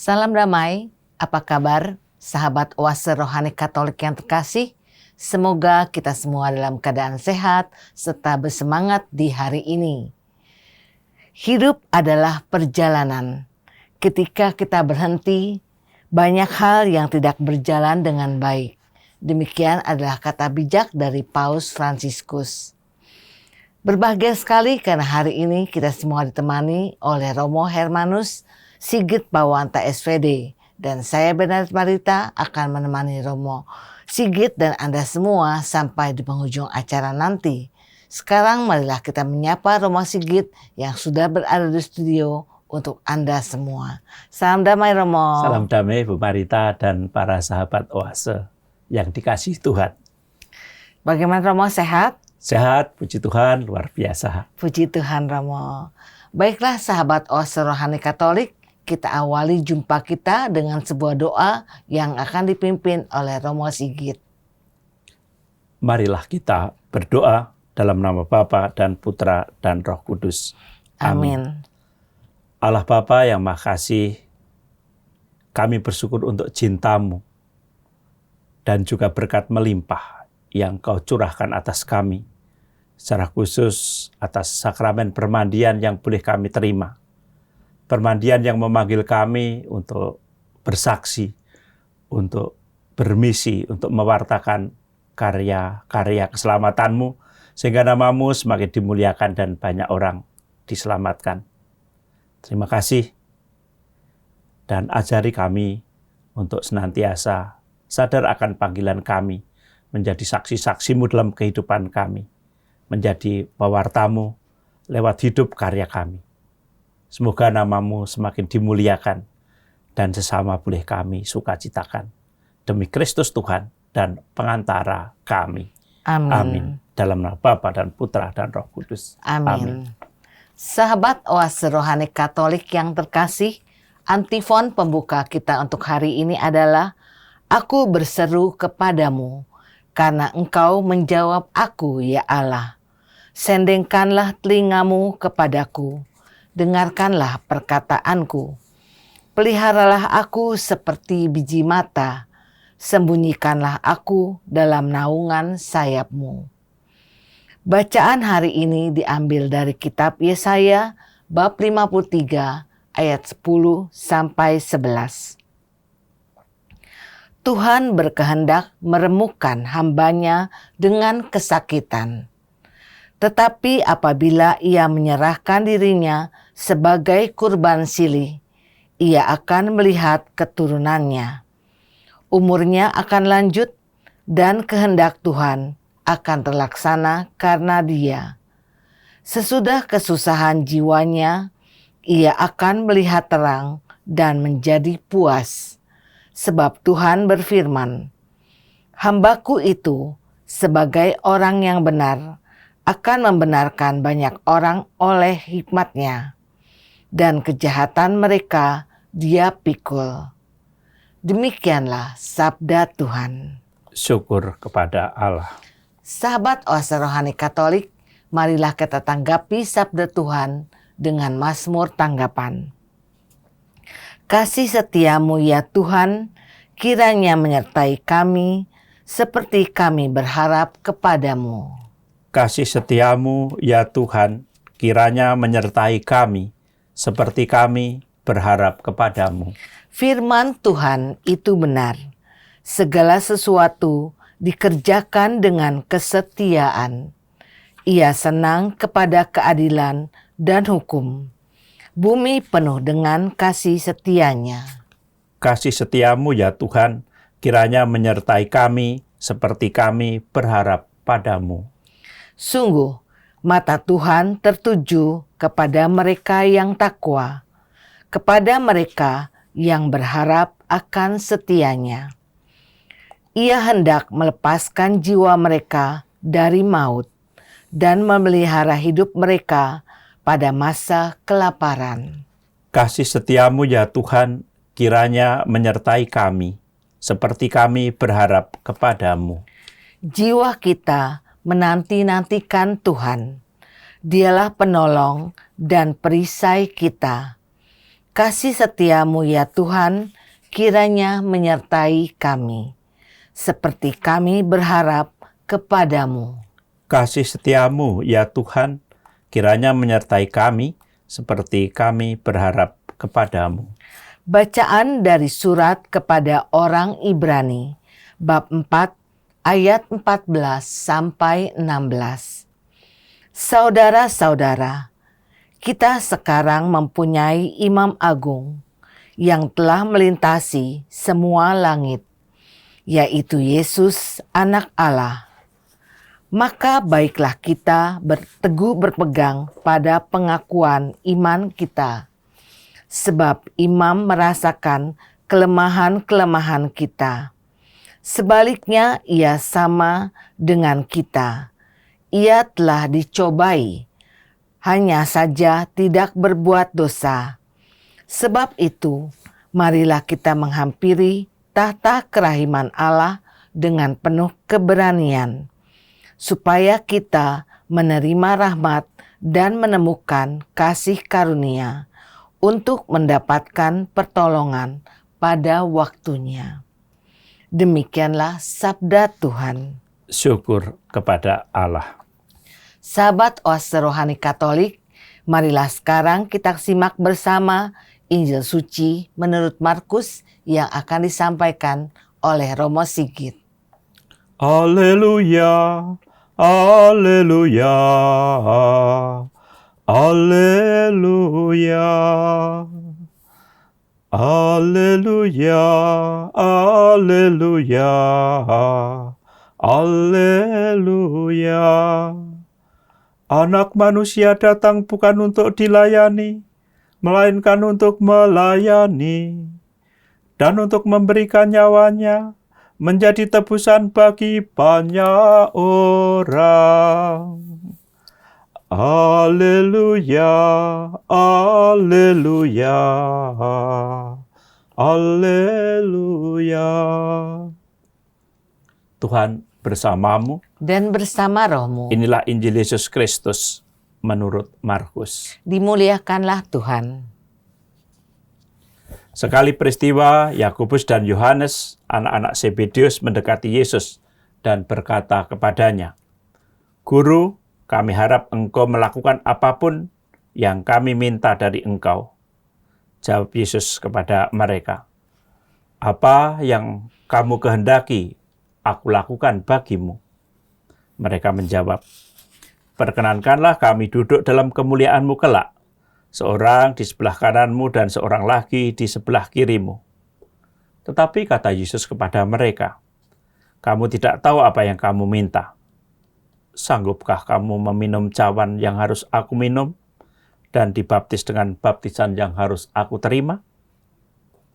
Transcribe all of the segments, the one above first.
Salam damai, apa kabar sahabat Oase Rohani Katolik yang terkasih? Semoga kita semua dalam keadaan sehat serta bersemangat di hari ini. Hidup adalah perjalanan. Ketika kita berhenti, banyak hal yang tidak berjalan dengan baik. Demikian adalah kata bijak dari Paus Fransiskus. Berbahagia sekali karena hari ini kita semua ditemani oleh Romo Hermanus Sigit Bawanta SVD, dan saya Bernadette Marita akan menemani Romo Sigit dan Anda semua sampai di penghujung acara nanti. Sekarang marilah kita menyapa Romo Sigit yang sudah berada di studio untuk Anda semua. Salam damai Romo. Salam damai Bu Marita dan para sahabat Oase yang dikasihi Tuhan. Bagaimana Romo, sehat? Sehat, puji Tuhan, luar biasa. Puji Tuhan Romo. Baiklah sahabat Oase Rohani Katolik, kita awali jumpa kita dengan sebuah doa yang akan dipimpin oleh Romo Sigit. Marilah kita berdoa dalam nama Bapa dan Putra dan Roh Kudus. Amin. Allah Bapa yang Maha Kasih, kami bersyukur untuk cinta-Mu dan juga berkat melimpah yang Kau curahkan atas kami, secara khusus atas sakramen permandian yang boleh kami terima. Permandian yang memanggil kami untuk bersaksi, untuk bermisi, untuk mewartakan karya-karya keselamatan-Mu, sehingga nama-Mu semakin dimuliakan dan banyak orang diselamatkan. Terima kasih, dan ajari kami untuk senantiasa sadar akan panggilan kami, menjadi saksi-saksi-Mu dalam kehidupan kami, menjadi pewarta-Mu lewat hidup karya kami. Semoga nama-Mu semakin dimuliakan dan sesama boleh kami sukacitakan. Demi Kristus Tuhan dan pengantara kami. Amin. Amin. Dalam nama Bapa dan Putra dan Roh Kudus. Amin. Sahabat Oase Rohani Katolik yang terkasih, antifon pembuka kita untuk hari ini adalah Aku berseru kepadamu, karena Engkau menjawab aku, ya Allah. Sendengkanlah telingamu kepadaku, dengarkanlah perkataanku. Peliharalah aku seperti biji mata, sembunyikanlah aku dalam naungan sayap-Mu. Bacaan hari ini diambil dari kitab Yesaya bab 53 ayat 10 sampai 11. Tuhan berkehendak meremukkan hamba-Nya dengan kesakitan. Tetapi apabila Ia menyerahkan dirinya sebagai kurban silih, Ia akan melihat keturunannya. Umurnya akan lanjut dan kehendak Tuhan akan terlaksana karena Dia. Sesudah kesusahan jiwanya, Ia akan melihat terang dan menjadi puas. Sebab Tuhan berfirman, Hamba-Ku itu sebagai orang yang benar akan membenarkan banyak orang oleh hikmat-Nya, dan kejahatan mereka Dia pikul. Demikianlah sabda Tuhan. Syukur kepada Allah. Sahabat Oase Rohani Katolik, marilah kita tanggapi sabda Tuhan dengan mazmur tanggapan. Kasih setia-Mu ya Tuhan, kiranya menyertai kami, seperti kami berharap kepadamu. Kasih setia-Mu ya Tuhan, kiranya menyertai kami, seperti kami berharap kepadamu. Firman Tuhan itu benar. Segala sesuatu dikerjakan dengan kesetiaan. Ia senang kepada keadilan dan hukum. Bumi penuh dengan kasih setia-Nya. Kasih setia-Mu ya Tuhan, kiranya menyertai kami, seperti kami berharap padamu. Sungguh, mata Tuhan tertuju kepada mereka yang takwa, kepada mereka yang berharap akan setia-Nya. Ia hendak melepaskan jiwa mereka dari maut dan memelihara hidup mereka pada masa kelaparan. Kasih setia-Mu ya Tuhan, kiranya menyertai kami, seperti kami berharap kepadamu. Jiwa kita menanti-nantikan Tuhan. Dialah penolong dan perisai kita. Kasih setiamu ya Tuhan, kiranya menyertai kami, seperti kami berharap kepadamu. Kasih setiamu ya Tuhan, kiranya menyertai kami, seperti kami berharap kepadamu. Bacaan dari surat kepada orang Ibrani, bab 4, ayat 14 sampai 16. Saudara-saudara, kita sekarang mempunyai Imam Agung yang telah melintasi semua langit, yaitu Yesus, Anak Allah. Maka baiklah kita teguh berpegang pada pengakuan iman kita, sebab imam merasakan kelemahan-kelemahan kita. Sebaliknya ia sama dengan kita. Ia telah dicobai, hanya saja tidak berbuat dosa. Sebab itu, marilah kita menghampiri tahta kerahiman Allah dengan penuh keberanian, supaya kita menerima rahmat dan menemukan kasih karunia untuk mendapatkan pertolongan pada waktunya. Demikianlah sabda Tuhan. Syukur kepada Allah. Sahabat Oase Rohani Katolik, marilah sekarang kita simak bersama Injil Suci menurut Markus yang akan disampaikan oleh Romo Sigit. Haleluya, haleluya, haleluya, haleluya, haleluya, haleluya. Anak manusia datang bukan untuk dilayani, melainkan untuk melayani, dan untuk memberikan nyawanya menjadi tebusan bagi banyak orang. Haleluya, haleluya, haleluya. Tuhan bersamamu Dan bersama rohmu, Inilah Injil Yesus Kristus menurut Markus. dimuliakanlah Tuhan. Sekali peristiwa, Yakobus dan Yohanes, anak-anak Zebedeus, mendekati Yesus dan berkata kepadanya, "Guru, kami harap engkau melakukan apapun yang kami minta dari engkau." Jawab Yesus kepada mereka, "Apa yang kamu kehendaki, aku lakukan bagimu." Mereka menjawab, "Perkenankanlah kami duduk dalam kemuliaan-Mu kelak, seorang di sebelah kananmu dan seorang lagi di sebelah kirimu." Tetapi kata Yesus kepada mereka, "Kamu tidak tahu apa yang kamu minta. Sanggupkah kamu meminum cawan yang harus aku minum dan dibaptis dengan baptisan yang harus aku terima?"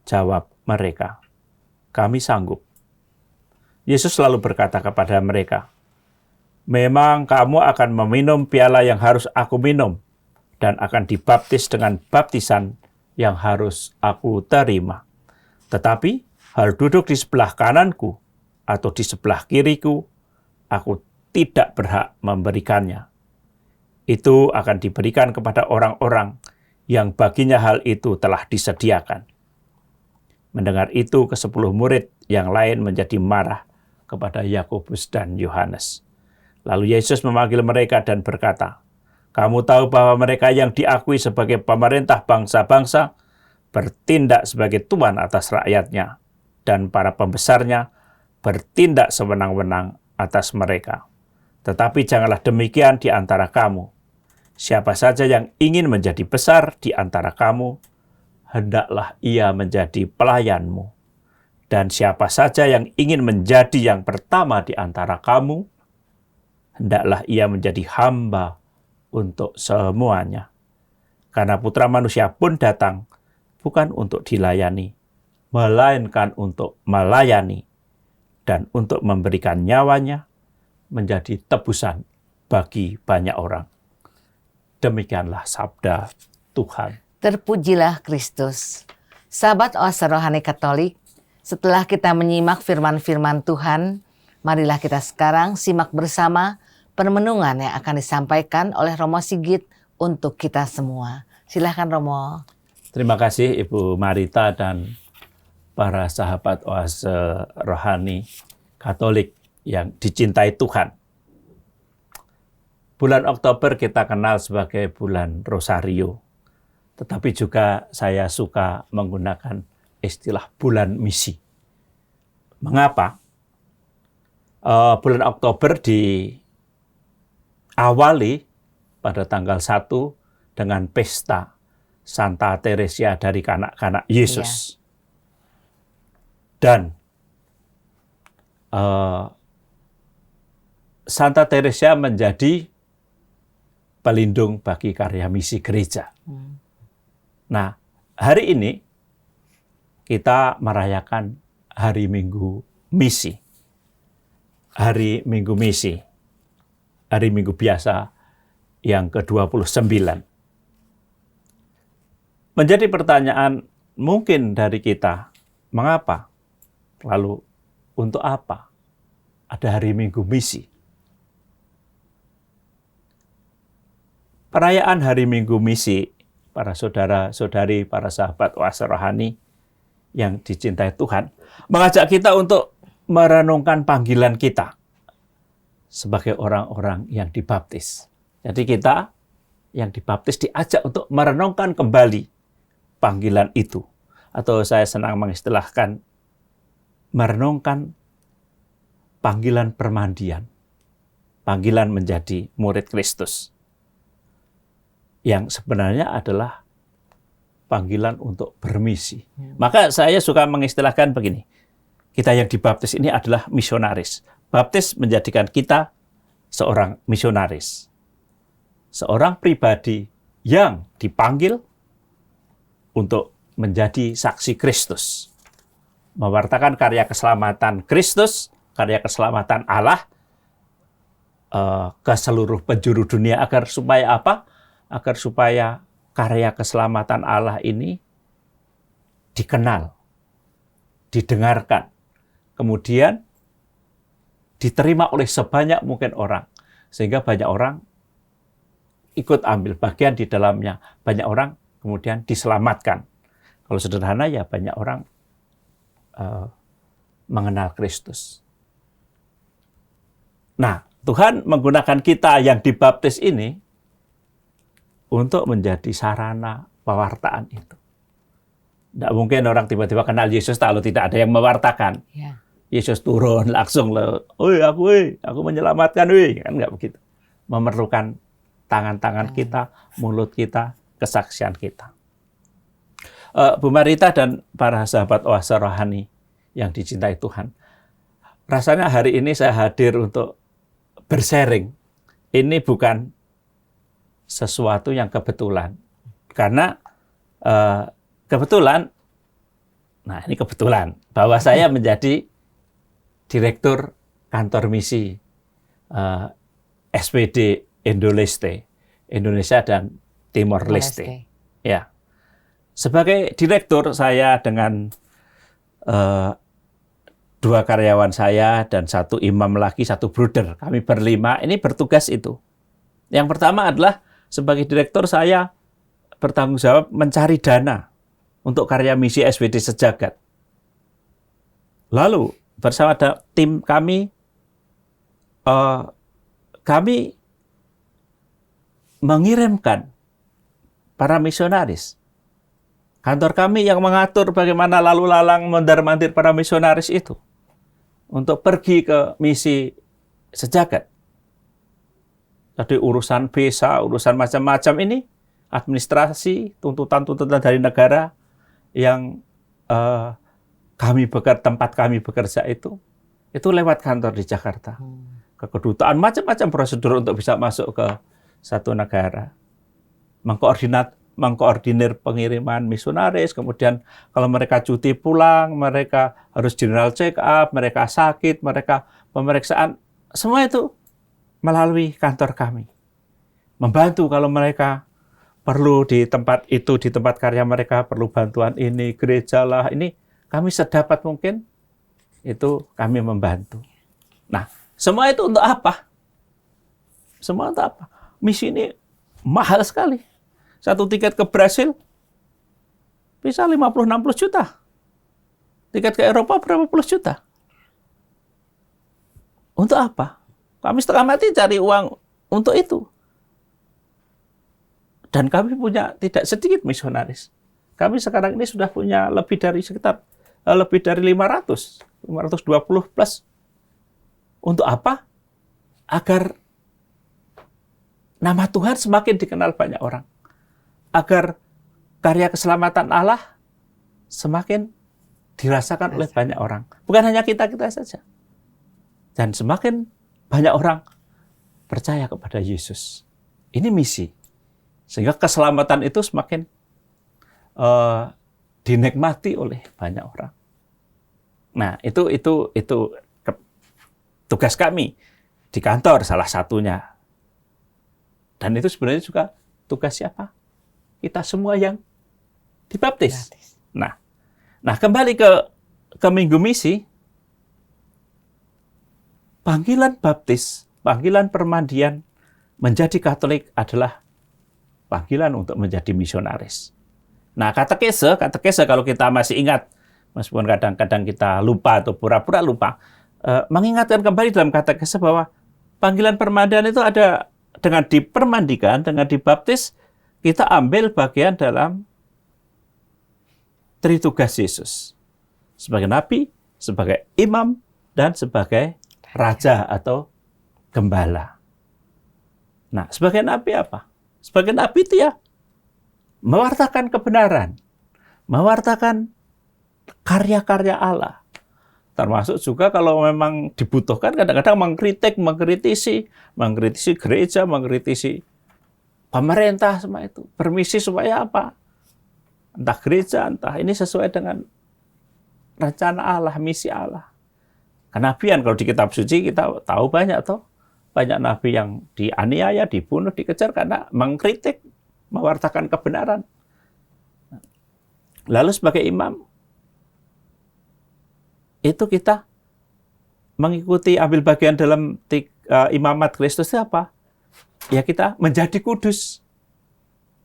Jawab mereka, "Kami sanggup." Yesus lalu berkata kepada mereka, "Memang kamu akan meminum piala yang harus aku minum dan akan dibaptis dengan baptisan yang harus aku terima. Tetapi hal duduk di sebelah kananku atau di sebelah kiriku, aku tidak berhak memberikannya. Itu akan diberikan kepada orang-orang yang baginya hal itu telah disediakan." Mendengar itu, ke-10 murid yang lain menjadi marah kepada Yakobus dan Yohanes. Lalu Yesus memanggil mereka dan berkata, "Kamu tahu bahwa mereka yang diakui sebagai pemerintah bangsa-bangsa bertindak sebagai tuan atas rakyatnya, dan para pembesarnya bertindak sewenang-wenang atas mereka. Tetapi janganlah demikian di antara kamu. Siapa saja yang ingin menjadi besar di antara kamu, hendaklah ia menjadi pelayanmu. Dan siapa saja yang ingin menjadi yang pertama di antara kamu, hendaklah ia menjadi hamba untuk semuanya. Karena Putra Manusia pun datang bukan untuk dilayani, melainkan untuk melayani dan untuk memberikan nyawanya menjadi tebusan bagi banyak orang." Demikianlah sabda Tuhan. Terpujilah Kristus. Sahabat Oase Rohani Katolik, setelah kita menyimak firman-firman Tuhan, marilah kita sekarang simak bersama permenungan yang akan disampaikan oleh Romo Sigit untuk kita semua. Silakan Romo. Terima kasih Ibu Marita dan para sahabat Oase Rohani Katolik yang dicintai Tuhan. Bulan Oktober kita kenal sebagai bulan Rosario, tetapi juga saya suka menggunakan istilah bulan misi. Mengapa? Bulan Oktober diawali pada tanggal 1 dengan pesta Santa Teresia dari kanak-kanak Yesus. Dan Santa Teresia menjadi pelindung bagi karya misi gereja. Nah, hari ini kita merayakan Hari Minggu Misi. Hari Minggu Misi. Hari Minggu biasa yang ke-29. Menjadi pertanyaan mungkin dari kita, mengapa? Lalu untuk apa ada Hari Minggu Misi? Perayaan Hari Minggu Misi, para saudara-saudari, para sahabat Oase Rohani yang dicintai Tuhan, mengajak kita untuk merenungkan panggilan kita sebagai orang-orang yang dibaptis. Jadi kita yang dibaptis diajak untuk merenungkan kembali panggilan itu. Atau saya senang mengistilahkan merenungkan panggilan permandian, panggilan menjadi murid Kristus. Yang sebenarnya adalah panggilan untuk bermisi. Maka saya suka mengistilahkan begini, kita yang dibaptis ini adalah misionaris. Baptis menjadikan kita seorang misionaris. Seorang pribadi yang dipanggil untuk menjadi saksi Kristus. Mewartakan karya keselamatan Kristus, karya keselamatan Allah ke seluruh penjuru dunia agar supaya apa? Agar supaya karya keselamatan Allah ini dikenal, didengarkan, kemudian diterima oleh sebanyak mungkin orang, sehingga banyak orang ikut ambil bagian di dalamnya, banyak orang kemudian diselamatkan. Kalau sederhana ya banyak orang mengenal Kristus. Nah, Tuhan menggunakan kita yang dibaptis ini untuk menjadi sarana pewartaan itu. Tidak mungkin orang tiba-tiba kenal Yesus kalau tidak ada yang mewartakan. Ya. Yesus turun langsung, aku menyelamatkan, kan nggak begitu. Memerlukan tangan-tangan kita, mulut kita, kesaksian kita. Bu Marita dan para sahabat Oase Rohani yang dicintai Tuhan, rasanya hari ini saya hadir untuk bersharing. Ini bukan sesuatu yang kebetulan. Karena kebetulan, nah ini kebetulan, bahwa saya menjadi direktur kantor misi SPD Indoleste, Indonesia dan Timor Leste. Ya. Sebagai direktur, saya dengan 2 karyawan saya dan 1 imam lagi, 1 bruder. Kami berlima ini bertugas itu. Yang pertama adalah sebagai direktur saya bertanggung jawab mencari dana untuk karya misi SPD sejagat. Lalu bersama tim kami mengirimkan para misionaris. Kantor kami yang mengatur bagaimana lalu lalang mondar-mandir para misionaris itu untuk pergi ke misi sejagat. Jadi urusan visa, urusan macam-macam ini, administrasi, tuntutan-tuntutan dari negara yang tempat kami bekerja itu lewat kantor di Jakarta. Ke kedutaan, macam-macam prosedur untuk bisa masuk ke satu negara. Mengkoordinir pengiriman misionaris, kemudian kalau mereka cuti pulang, mereka harus general check up, mereka sakit, mereka pemeriksaan, semua itu melalui kantor kami. Membantu kalau mereka perlu di tempat itu, di tempat karya mereka perlu bantuan ini, gereja lah, ini kami sedapat mungkin itu kami membantu. Nah, semua itu untuk apa? Semua untuk apa? Misi ini mahal sekali. 1 tiket ke Brasil bisa 50-60 juta. Tiket ke Eropa berapa puluh juta. Untuk apa? Kami setengah mati cari uang untuk itu. Dan kami punya tidak sedikit misionaris. Kami sekarang ini sudah punya lebih dari 520 plus. Untuk apa? Agar nama Tuhan semakin dikenal banyak orang. Agar karya keselamatan Allah semakin dirasakan oleh banyak orang. Bukan hanya kita-kita saja. Dan semakin banyak orang percaya kepada Yesus. Ini misi. Sehingga keselamatan itu semakin dinikmati oleh banyak orang. Nah, itu tugas kami di kantor salah satunya. Dan itu sebenarnya juga tugas siapa? Kita semua yang dibaptis. Nah, kembali ke Minggu Misi, panggilan baptis, panggilan permandian menjadi Katolik adalah panggilan untuk menjadi misionaris. Nah, katekese kalau kita masih ingat, meskipun kadang-kadang kita lupa atau pura-pura lupa, mengingatkan kembali dalam katekese bahwa panggilan permandian itu ada dengan dipermandikan, dengan dibaptis, kita ambil bagian dalam tritugas Yesus. Sebagai nabi, sebagai imam, dan sebagai raja atau gembala. Nah, sebagai nabi apa? Sebagai nabi itu ya mewartakan kebenaran, mewartakan karya-karya Allah. Termasuk juga kalau memang dibutuhkan kadang-kadang mengkritisi gereja, mengkritisi pemerintah semua itu. Permisi supaya apa? Entah gereja, entah ini sesuai dengan rencana Allah, misi Allah. Kenabian kalau di kitab suci kita tahu banyak nabi yang dianiaya, dibunuh, dikejar karena mengkritik, mewartakan kebenaran. Lalu sebagai imam itu kita mengikuti ambil bagian dalam imamat Kristus itu apa? Ya kita menjadi kudus.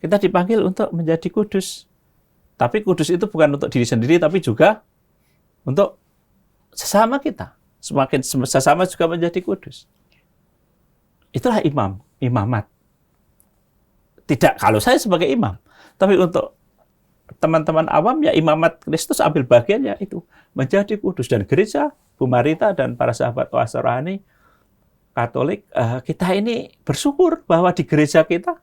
Kita dipanggil untuk menjadi kudus. Tapi kudus itu bukan untuk diri sendiri, tapi juga untuk sesama kita. Semakin sesama juga menjadi kudus. Itulah imamat. Tidak kalau saya sebagai imam, tapi untuk teman-teman awam ya imamat Kristus ambil bagian ya itu menjadi kudus. Dan gereja, Bu Marita dan para sahabat Oase Rohani Katolik, kita ini bersyukur bahwa di gereja kita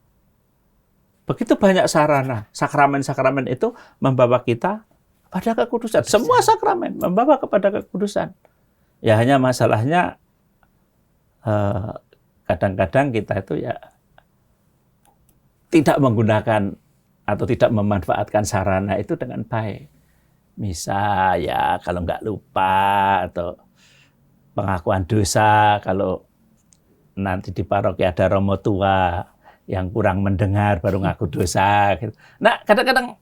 begitu banyak sarana, sakramen-sakramen itu membawa kita pada kekudusan. Semua sakramen membawa kepada kekudusan. Ya hanya masalahnya kadang-kadang kita itu ya tidak menggunakan atau tidak memanfaatkan sarana itu dengan baik. Misal ya kalau nggak lupa atau pengakuan dosa, kalau nanti di paroki ada romo tua yang kurang mendengar baru ngaku dosa. Gitu. Nah, kadang-kadang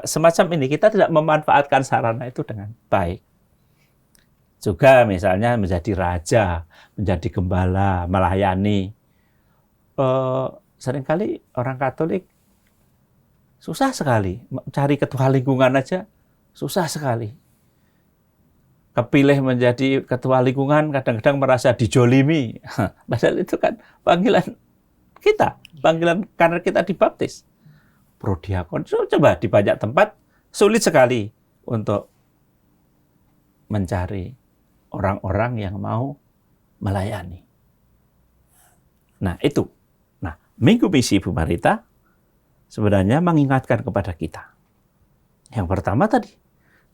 semacam ini kita tidak memanfaatkan sarana itu dengan baik. Juga misalnya menjadi raja, menjadi gembala, melayani. Seringkali orang Katolik susah sekali. Cari ketua lingkungan aja susah sekali. Kepilih menjadi ketua lingkungan kadang-kadang merasa dijolimi. Padahal itu kan panggilan kita, panggilan karena kita dibaptis. Prodiakon, coba di banyak tempat sulit sekali untuk mencari orang-orang yang mau melayani. Nah, itu. Nah, Minggu Misi Bu Marita sebenarnya mengingatkan kepada kita. Yang pertama tadi,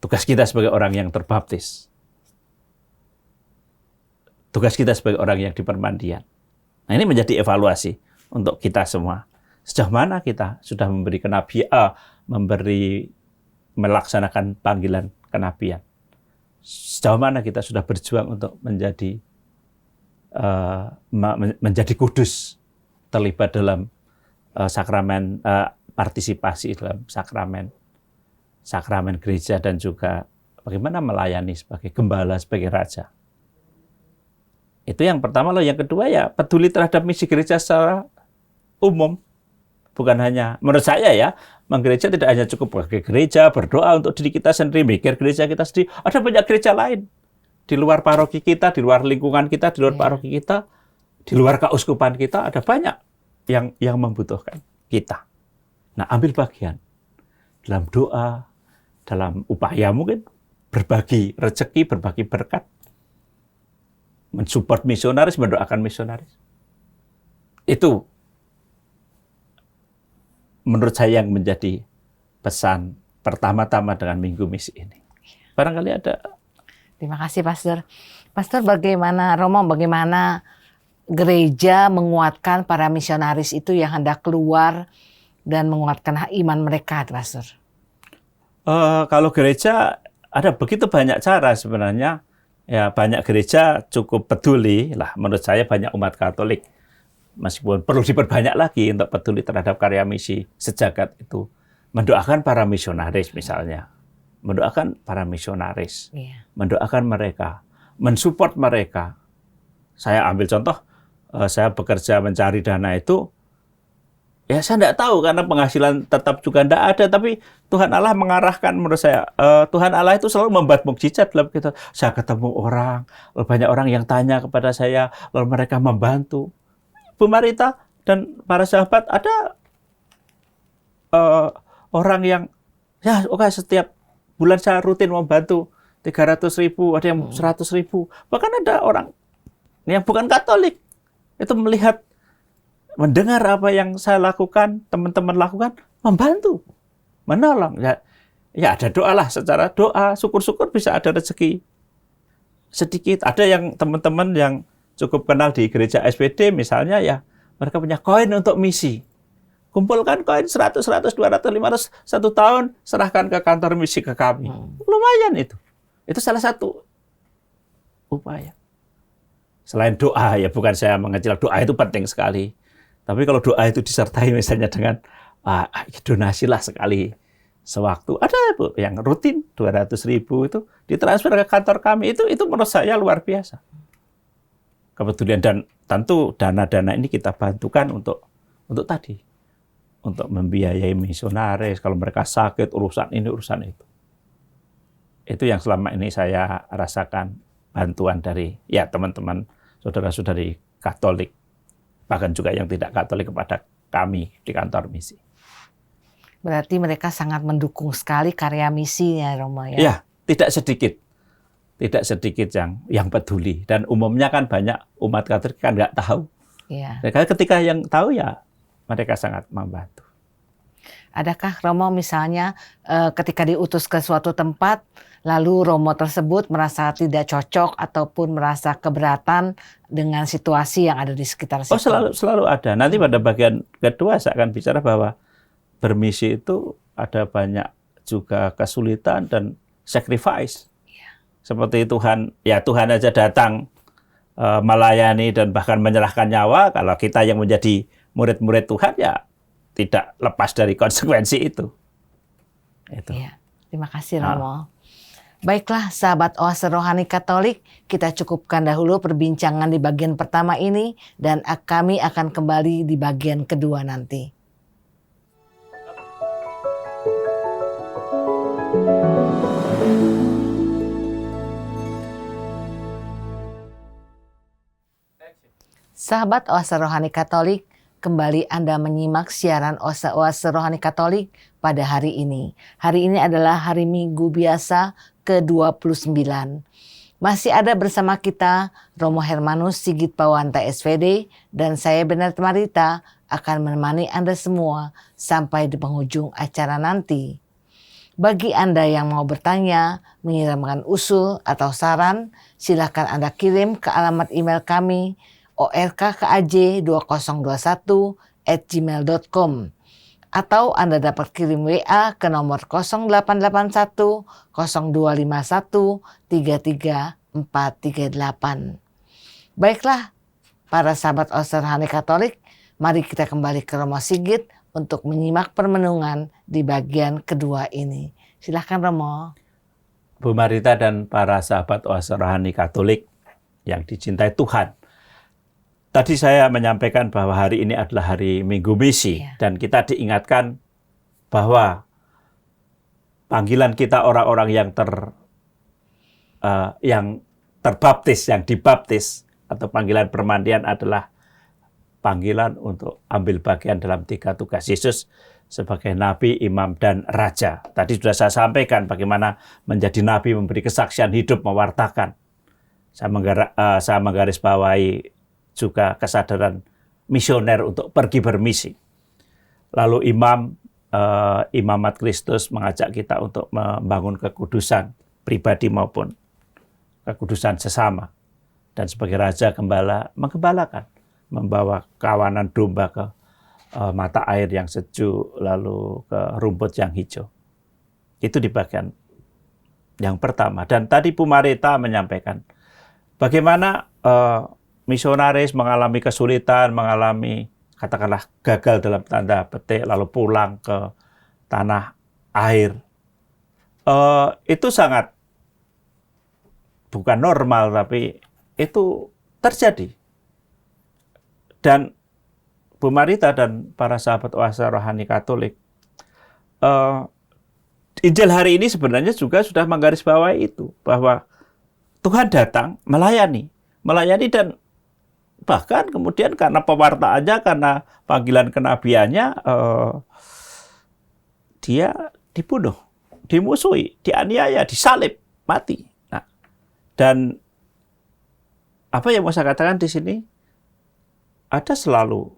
tugas kita sebagai orang yang terbaptis. Tugas kita sebagai orang yang dipermandian. Nah, ini menjadi evaluasi untuk kita semua. Sejauh mana kita sudah memberi melaksanakan panggilan kenabian. Sejauh mana kita sudah berjuang untuk menjadi kudus, terlibat dalam sakramen, partisipasi dalam sakramen gereja, dan juga bagaimana melayani sebagai gembala, sebagai raja. Itu yang pertama loh. Yang kedua ya peduli terhadap misi gereja secara umum. bukan hanya, menurut saya ya, menggereja tidak hanya cukup ke gereja, berdoa untuk diri kita sendiri, mikir gereja kita sendiri. Ada banyak gereja lain di luar paroki kita, di luar lingkungan kita, di luar paroki kita, di luar keuskupan kita, ada banyak yang membutuhkan kita. Nah, ambil bagian dalam doa, dalam upaya mungkin berbagi rezeki, berbagi berkat, mensupport misionaris, mendoakan misionaris. Itu menurut saya yang menjadi pesan pertama-tama dengan Minggu Misi ini. Barangkali ada. Terima kasih, Pastor. Pastor, bagaimana gereja menguatkan para misionaris itu yang hendak keluar dan menguatkan iman mereka, Pastor? Kalau gereja ada begitu banyak cara sebenarnya. Ya, banyak gereja cukup peduli lah. Menurut saya banyak umat Katolik, meskipun perlu diperbanyak lagi untuk peduli terhadap karya misi sejagat itu. Mendoakan para misionaris misalnya. Mendoakan para misionaris. Mendoakan mereka. Mensupport mereka. Saya ambil contoh, saya bekerja mencari dana itu, ya saya tidak tahu karena penghasilan tetap juga tidak ada, tapi Tuhan Allah mengarahkan menurut saya. Tuhan Allah itu selalu membuat mukjizat dalam kita. Saya ketemu orang, lalu banyak orang yang tanya kepada saya, lalu mereka membantu. Bu Marita dan para sahabat, ada orang yang, ya oke, setiap bulan saya rutin membantu 300.000, ada yang 100.000. Bahkan ada orang yang bukan Katolik, itu melihat, mendengar apa yang saya lakukan, teman-teman lakukan, membantu, menolong. Ya ada doa lah, secara doa, syukur-syukur bisa ada rezeki sedikit. Ada yang teman-teman yang cukup kenal di gereja SPD misalnya, ya mereka punya koin untuk misi. Kumpulkan koin 100, 200, 500, 1 tahun, serahkan ke kantor misi ke kami. Lumayan itu. Itu salah satu upaya. Selain doa, ya bukan saya mengecil, doa itu penting sekali. Tapi kalau doa itu disertai misalnya dengan donasi lah sekali sewaktu. Ada Bu yang rutin 200.000 itu ditransfer ke kantor kami. Itu menurut saya luar biasa. Kepedulian, dan tentu dana-dana ini kita bantukan untuk tadi. Untuk membiayai misionaris, kalau mereka sakit, urusan ini, urusan itu. Itu yang selama ini saya rasakan bantuan dari ya teman-teman, saudara-saudari Katolik, bahkan juga yang tidak Katolik kepada kami di kantor misi. Berarti mereka sangat mendukung sekali karya misinya, Romo, ya? Ya, tidak sedikit yang peduli, dan umumnya kan banyak umat Katolik kan nggak tahu. Ya. Ketika yang tahu ya mereka sangat membantu. Adakah Romo misalnya ketika diutus ke suatu tempat, lalu Romo tersebut merasa tidak cocok ataupun merasa keberatan dengan situasi yang ada di sekitar situ? Oh, selalu ada. Nanti pada bagian kedua saya akan bicara bahwa bermisi itu ada banyak juga kesulitan dan sacrifice. Ya. Seperti Tuhan aja datang melayani dan bahkan menyerahkan nyawa. Kalau kita yang menjadi murid-murid Tuhan ya tidak lepas dari konsekuensi itu. Ya, terima kasih Romo. Baiklah sahabat Oase Rohani Katolik, kita cukupkan dahulu perbincangan di bagian pertama ini dan kami akan kembali di bagian kedua nanti. Sahabat Oase Rohani Katolik, kembali Anda menyimak siaran Oase Rohani Katolik pada hari ini. Hari ini adalah hari Minggu biasa ke-29. Masih ada bersama kita Romo Hermanus Sigit Pawanta SVD dan saya Benet Marita akan menemani Anda semua sampai di penghujung acara nanti. Bagi Anda yang mau bertanya, mengirimkan usul atau saran, silakan Anda kirim ke alamat email kami orkkaj2021@gmail.com atau Anda dapat kirim WA ke nomor 0881 0251 33438. Baiklah, para sahabat Oase Rohani Katolik, mari kita kembali ke Romo Sigit untuk menyimak permenungan di bagian kedua ini. Silakan Romo. Bu Marita dan para sahabat Oase Rohani Katolik yang dicintai Tuhan. Tadi saya menyampaikan bahwa hari ini adalah hari Minggu Misi, Ya. dan kita diingatkan bahwa panggilan kita orang-orang yang terbaptis, yang dibaptis, atau panggilan permandian adalah panggilan untuk ambil bagian dalam 3 tugas Yesus sebagai nabi, imam, dan raja. Tadi sudah saya sampaikan bagaimana menjadi nabi, memberi kesaksian hidup, mewartakan. Saya menggarisbawahi juga kesadaran misioner untuk pergi bermisi. Lalu imamat Kristus mengajak kita untuk membangun kekudusan pribadi maupun kekudusan sesama. Dan sebagai raja gembala menggembalakan, membawa kawanan domba ke mata air yang sejuk, lalu ke rumput yang hijau. Itu di bagian yang pertama. Dan tadi Bu Marita menyampaikan bagaimana misionaris mengalami kesulitan, mengalami katakanlah gagal dalam tanda petik, lalu pulang ke tanah air. Itu sangat bukan normal, tapi itu terjadi. Dan Bu Marita dan para sahabat oase rohani Katolik, Injil hari ini sebenarnya juga sudah menggarisbawahi itu, bahwa Tuhan datang melayani dan bahkan kemudian karena pewartaannya, karena panggilan kenabiannya, dia dibunuh, dimusuhi, dianiaya, disalib, mati. Nah, dan apa yang mau saya katakan di sini? Ada selalu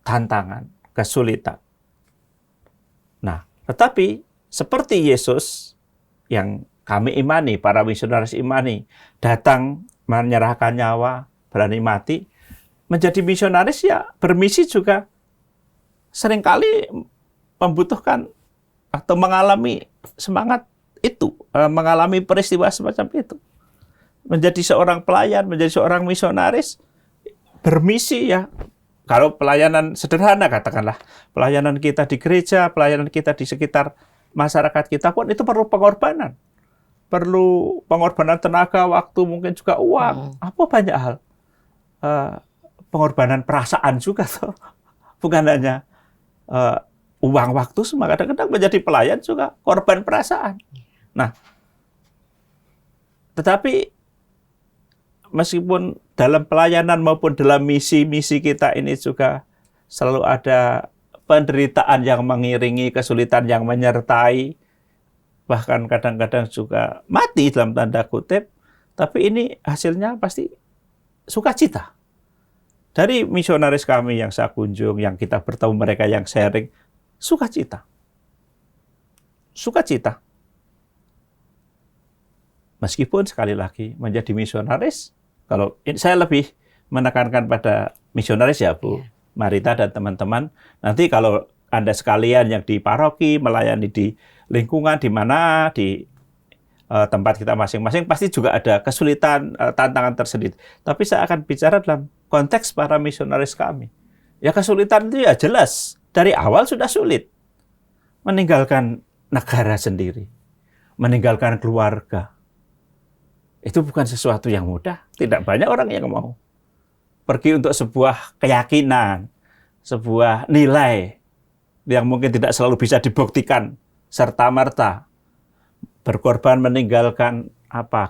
tantangan, kesulitan. Nah, tetapi seperti Yesus yang kami imani, para misionaris imani, datang menyerahkan nyawa, berani mati, menjadi misionaris ya bermisi juga seringkali membutuhkan atau mengalami semangat itu, mengalami peristiwa semacam itu. Menjadi seorang pelayan, menjadi seorang misionaris, bermisi ya. Kalau pelayanan sederhana, katakanlah pelayanan kita di gereja, pelayanan kita di sekitar masyarakat kita pun itu perlu pengorbanan. Perlu pengorbanan tenaga, waktu, mungkin juga uang. Apa banyak hal. Pengorbanan perasaan juga tuh. Bukan hanya uang, waktu, semua. Kadang-kadang menjadi pelayan juga korban perasaan. Nah, tetapi meskipun dalam pelayanan maupun dalam misi-misi kita ini juga selalu ada penderitaan yang mengiringi, kesulitan yang menyertai, bahkan kadang-kadang juga mati dalam tanda kutip, tapi ini hasilnya pasti sukacita. Dari misionaris kami yang saya kunjung, yang kita bertemu mereka yang sharing, sukacita. Sukacita. Meskipun sekali lagi menjadi misionaris, kalau saya lebih menekankan pada misionaris ya Bu Marita dan teman-teman. Nanti kalau Anda sekalian yang di paroki, melayani di lingkungan di mana, di tempat kita masing-masing, pasti juga ada kesulitan, tantangan tersendiri. Tapi saya akan bicara dalam konteks para misionaris kami. Ya kesulitan itu ya jelas, dari awal sudah sulit. Meninggalkan negara sendiri, meninggalkan keluarga. Itu bukan sesuatu yang mudah. Tidak banyak orang yang mau. Pergi untuk sebuah keyakinan, sebuah nilai yang mungkin tidak selalu bisa dibuktikan serta-merta. Berkorban meninggalkan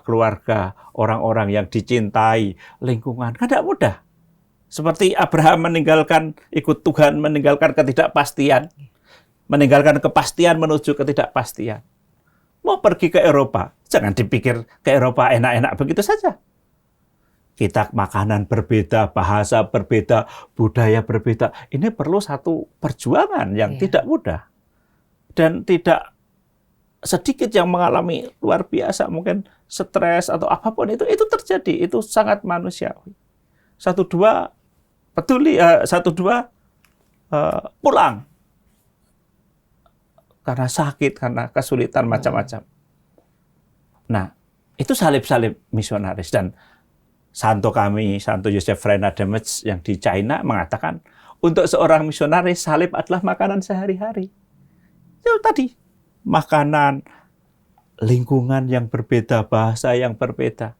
keluarga, orang-orang yang dicintai, lingkungan. Kan tidak mudah. Seperti Abraham meninggalkan, ikut Tuhan, meninggalkan ketidakpastian. Meninggalkan kepastian menuju ketidakpastian. Mau pergi ke Eropa, jangan dipikir ke Eropa enak-enak begitu saja. Kita makanan berbeda, bahasa berbeda, budaya berbeda. Ini perlu satu perjuangan yang tidak mudah. Dan tidak sedikit yang mengalami luar biasa, mungkin stres atau apapun itu terjadi. Itu sangat manusiawi. Satu dua pulang. Karena sakit, karena kesulitan macam-macam. Nah, itu salib-salib misionaris. Dan Santo Yosef Reina Demets yang di China mengatakan, untuk seorang misionaris, salib adalah makanan sehari-hari. Itu tadi, makanan, lingkungan yang berbeda, bahasa yang berbeda.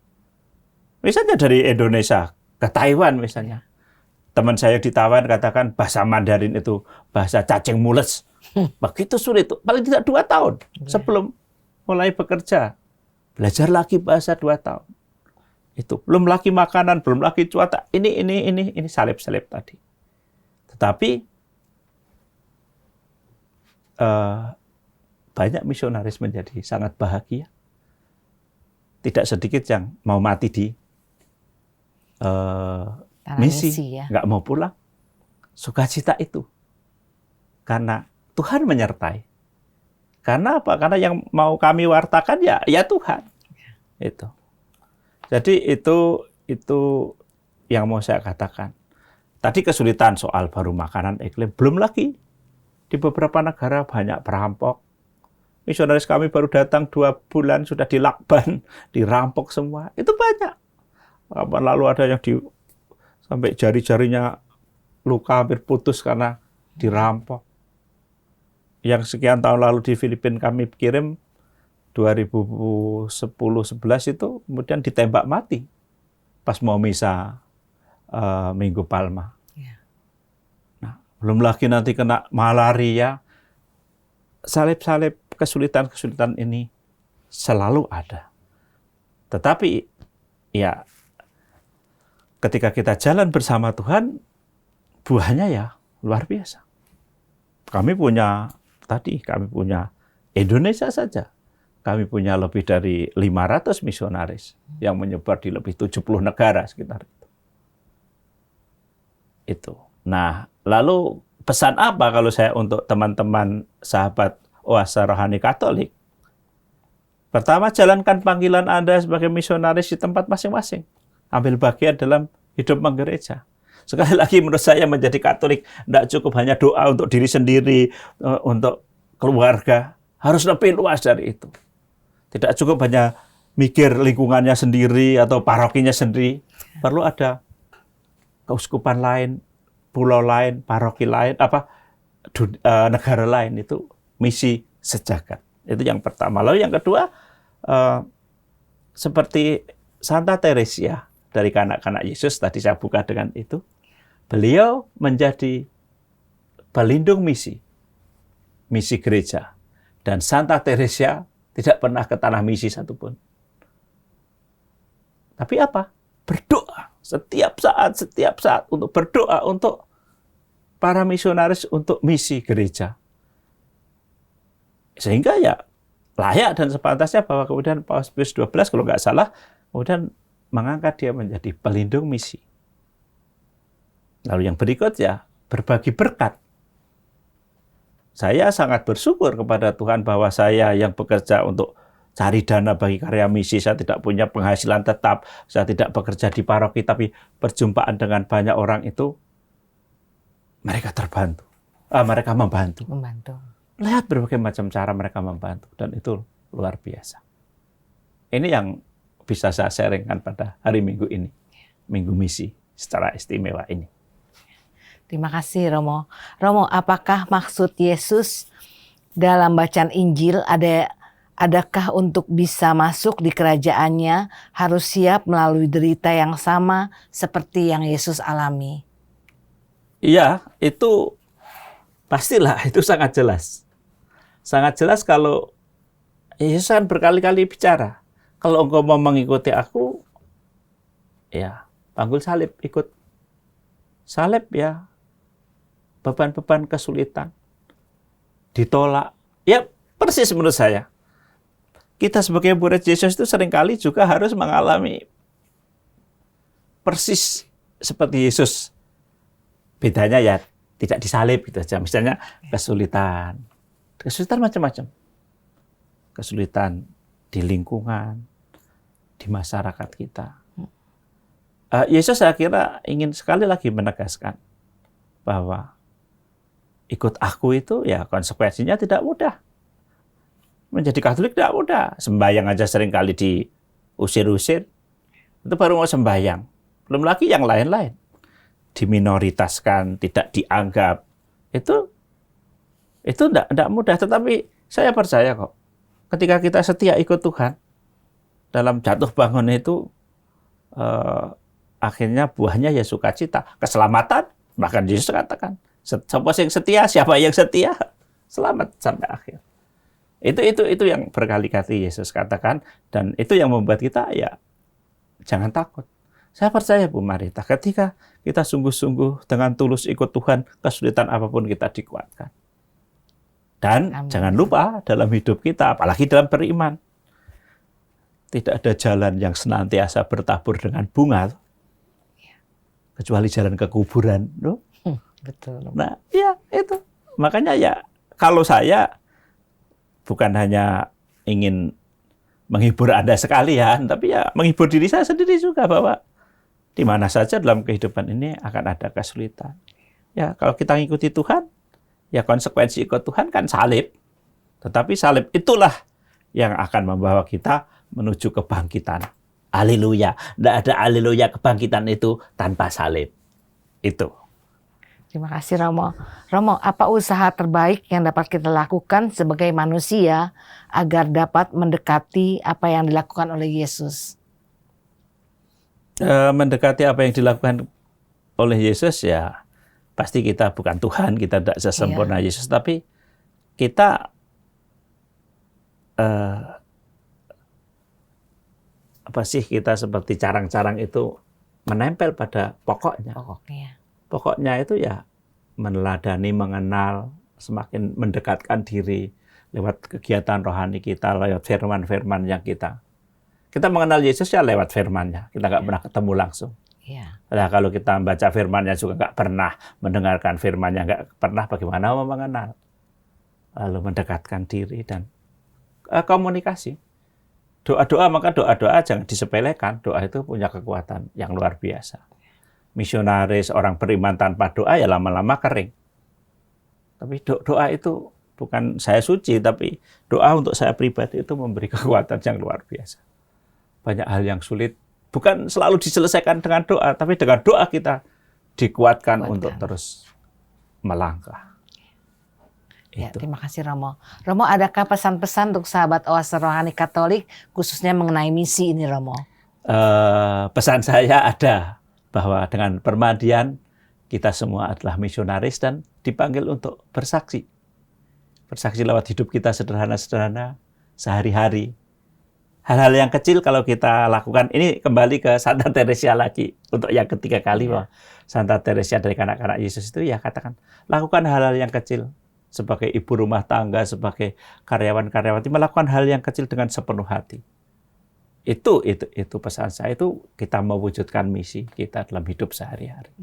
Misalnya dari Indonesia ke Taiwan misalnya. Teman saya di Taiwan katakan bahasa Mandarin itu bahasa cacing mules. Begitu sulit, paling tidak 2 tahun sebelum mulai bekerja. Belajar lagi bahasa 2 tahun. Itu belum lagi makanan, belum lagi cuaca. Ini salib-salib tadi. Tetapi banyak misionaris menjadi sangat bahagia. Tidak sedikit yang mau mati di misi, ya. nggak mau pulang. Sukacita itu. Karena Tuhan menyertai. Karena apa? Karena yang mau kami wartakan ya Tuhan. Itu. Jadi itu yang mau saya katakan. Tadi kesulitan soal baru makanan iklim. Belum lagi di beberapa negara banyak perampok. Misionaris kami baru datang 2 bulan sudah dilakban, dirampok semua. Itu banyak. Kapan lalu ada yang sampai jari-jarinya luka hampir putus karena dirampok. Yang sekian tahun lalu di Filipina kami kirim 2010-11 itu kemudian ditembak mati pas mau misa Minggu Palma. Nah, belum lagi nanti kena malaria. Salib-salib, kesulitan-kesulitan ini selalu ada. Tetapi ya ketika kita jalan bersama Tuhan, buahnya ya luar biasa. Kami punya Indonesia saja. Kami punya lebih dari 500 misionaris yang menyebar di lebih 70 negara sekitar itu. Itu. Nah, lalu pesan apa kalau saya untuk teman-teman sahabat Oase Rohani Katolik? Pertama, jalankan panggilan Anda sebagai misionaris di tempat masing-masing. Ambil bagian dalam hidup menggereja. Sekali lagi menurut saya menjadi Katolik tidak cukup hanya doa untuk diri sendiri, untuk keluarga. Harus lebih luas dari itu. Tidak cukup hanya mikir lingkungannya sendiri atau parokinya sendiri. Perlu ada keuskupan lain, pulau lain, paroki lain, negara lain. Itu misi sejagat. Itu yang pertama. Lalu yang kedua, seperti Santa Teresia dari kanak-kanak Yesus, tadi saya buka dengan itu. Beliau menjadi pelindung misi gereja. Dan Santa Teresia tidak pernah ke tanah misi satupun. Tapi apa? Berdoa setiap saat untuk berdoa untuk para misionaris untuk misi gereja. Sehingga ya layak dan sepantasnya bahwa kemudian Paus Pius XII kalau nggak salah kemudian mengangkat dia menjadi pelindung misi. Lalu yang berikut ya berbagi berkat. Saya sangat bersyukur kepada Tuhan bahwa saya yang bekerja untuk cari dana bagi karya misi, saya tidak punya penghasilan tetap, saya tidak bekerja di paroki, tapi perjumpaan dengan banyak orang itu mereka terbantu, mereka membantu. Lihat berbagai macam cara mereka membantu dan itu luar biasa. Ini yang bisa saya sharingkan pada hari Minggu ini, Minggu Misi secara istimewa ini. Terima kasih Romo. Romo, apakah maksud Yesus dalam bacaan Injil adakah untuk bisa masuk di kerajaannya harus siap melalui derita yang sama seperti yang Yesus alami? Iya, itu pastilah, itu sangat jelas. Sangat jelas kalau Yesus kan berkali-kali bicara. Kalau engkau mau mengikuti aku, ya panggul salib, ikut. Salib ya, beban-beban kesulitan, ditolak. Ya persis menurut saya. Kita sebagai murid Yesus itu seringkali juga harus mengalami persis seperti Yesus. Bedanya ya tidak disalib gitu aja. Misalnya kesulitan macam-macam. Kesulitan di lingkungan, di masyarakat kita. Yesus saya kira ingin sekali lagi menegaskan bahwa ikut aku itu ya konsekuensinya tidak mudah. Menjadi Katolik tidak mudah. Sembahyang aja seringkali diusir-usir. Itu baru mau sembahyang. Belum lagi yang lain-lain. Diminoritaskan, tidak dianggap. Itu tidak mudah. Tetapi saya percaya kok. Ketika kita setia ikut Tuhan, dalam jatuh bangun itu akhirnya buahnya ya sukacita, keselamatan. Bahkan Yesus katakan, siapa yang setia, siapa yang setia, selamat sampai akhir. Itu yang berkali-kali Yesus katakan, dan itu yang membuat kita ya jangan takut. Saya percaya Bu Marita, ketika kita sungguh-sungguh dengan tulus ikut Tuhan, kesulitan apapun kita dikuatkan. Dan Amin. jangan lupa dalam hidup kita, apalagi dalam beriman, tidak ada jalan yang senantiasa bertabur dengan bunga, kecuali jalan ke kuburan. No? Betul. Nah, ya itu. Makanya ya, kalau saya bukan hanya ingin menghibur Anda sekalian, tapi ya menghibur diri saya sendiri juga, bahwa di mana saja dalam kehidupan ini akan ada kesulitan. Ya, kalau kita ngikuti Tuhan, ya konsekuensi ikut Tuhan kan salib. Tetapi salib itulah yang akan membawa kita menuju kebangkitan. Haleluya. Tidak ada haleluya kebangkitan itu tanpa salib. Itu. Terima kasih Romo. Romo, apa usaha terbaik yang dapat kita lakukan sebagai manusia agar dapat mendekati apa yang dilakukan oleh Yesus? Mendekati apa yang dilakukan oleh Yesus, ya pasti kita bukan Tuhan, kita tidak sesempurna Yesus, tapi kita apa sih, kita seperti carang-carang itu menempel pada pokoknya. Pokoknya itu ya meneladani, mengenal, semakin mendekatkan diri lewat kegiatan rohani kita, lewat firman-firman yang kita mengenal Yesus ya lewat firman-Nya. Kita nggak pernah ketemu langsung. Nah, kalau kita baca firman-Nya juga nggak pernah, mendengarkan firman-Nya nggak pernah, bagaimana mau mengenal? Lalu mendekatkan diri dan komunikasi. Doa-doa, maka doa-doa jangan disepelekan. Doa itu punya kekuatan yang luar biasa. Misionaris, orang beriman tanpa doa ya lama-lama kering. Tapi doa itu bukan saya suci, tapi doa untuk saya pribadi itu memberi kekuatan yang luar biasa. Banyak hal yang sulit bukan selalu diselesaikan dengan doa, tapi dengan doa kita dikuatkan untuk terus melangkah. Ya, terima kasih Romo. Romo, adakah pesan-pesan untuk sahabat Oase Rohani Katolik khususnya mengenai misi ini, Romo? Pesan saya ada, bahwa dengan permandian kita semua adalah misionaris dan dipanggil untuk bersaksi. Bersaksi lewat hidup kita sederhana-sederhana sehari-hari. Hal-hal yang kecil kalau kita lakukan, ini kembali ke Santa Teresia lagi untuk yang ketiga kali, bahwa Santa Teresia dari kanak-kanak Yesus itu ya katakan, lakukan hal-hal yang kecil sebagai ibu rumah tangga, sebagai karyawan-karyawati, melakukan hal yang kecil dengan sepenuh hati. Itu pesan saya, itu kita mewujudkan misi kita dalam hidup sehari-hari.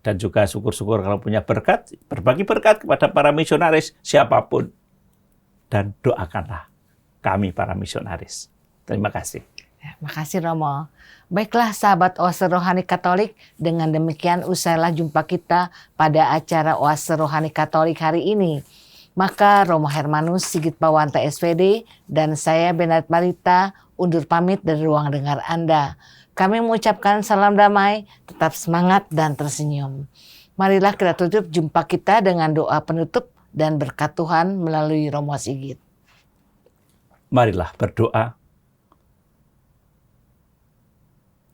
Dan juga syukur-syukur kalau punya berkat, berbagi berkat kepada para misionaris siapapun. Dan doakanlah kami para misionaris. Terima kasih. Makasih Romo. Baiklah sahabat Oase Rohani Katolik, dengan demikian usailah jumpa kita pada acara Oase Rohani Katolik hari ini. Maka Romo Hermanus Sigit Pawanta SPD dan saya Benat Marita undur pamit dari ruang dengar Anda. Kami mengucapkan salam damai, tetap semangat dan tersenyum. Marilah kita tutup jumpa kita dengan doa penutup dan berkat Tuhan melalui Romo Sigit. Marilah berdoa.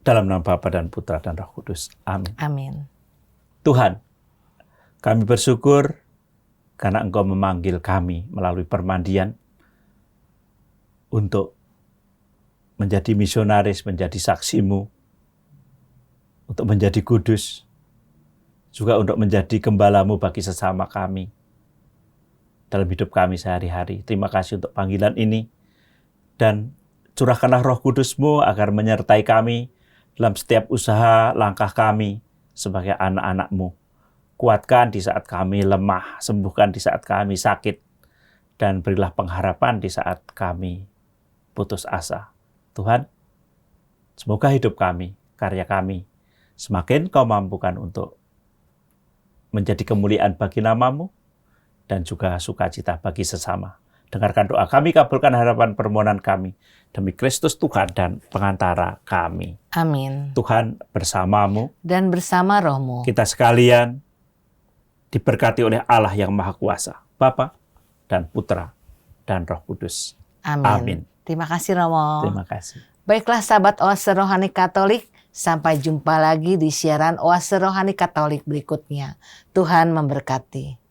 Dalam nama Bapa dan Putra dan Roh Kudus. Amin. Amin. Tuhan, kami bersyukur karena Engkau memanggil kami melalui permandian untuk menjadi misionaris, menjadi saksi-Mu, untuk menjadi kudus, juga untuk menjadi gembala-Mu bagi sesama kami dalam hidup kami sehari-hari. Terima kasih untuk panggilan ini, dan curahkanlah Roh Kudus-Mu agar menyertai kami dalam setiap usaha langkah kami sebagai anak-anak-Mu. Kuatkan di saat kami lemah, sembuhkan di saat kami sakit, dan berilah pengharapan di saat kami putus asa. Tuhan, semoga hidup kami, karya kami, semakin Kau mampukan untuk menjadi kemuliaan bagi nama-Mu, dan juga sukacita bagi sesama. Dengarkan doa kami, kabulkan harapan permohonan kami, demi Kristus Tuhan dan pengantara kami. Amin. Tuhan bersama-Mu, dan bersama Roh-Mu. Kita sekalian diberkati oleh Allah yang Maha Kuasa, Bapa dan Putra dan Roh Kudus. Amin. Amin. Terima kasih Romo. Terima kasih. Baiklah sahabat Oase Rohani Katolik, Sampai jumpa lagi di siaran Oase Rohani Katolik berikutnya. Tuhan memberkati.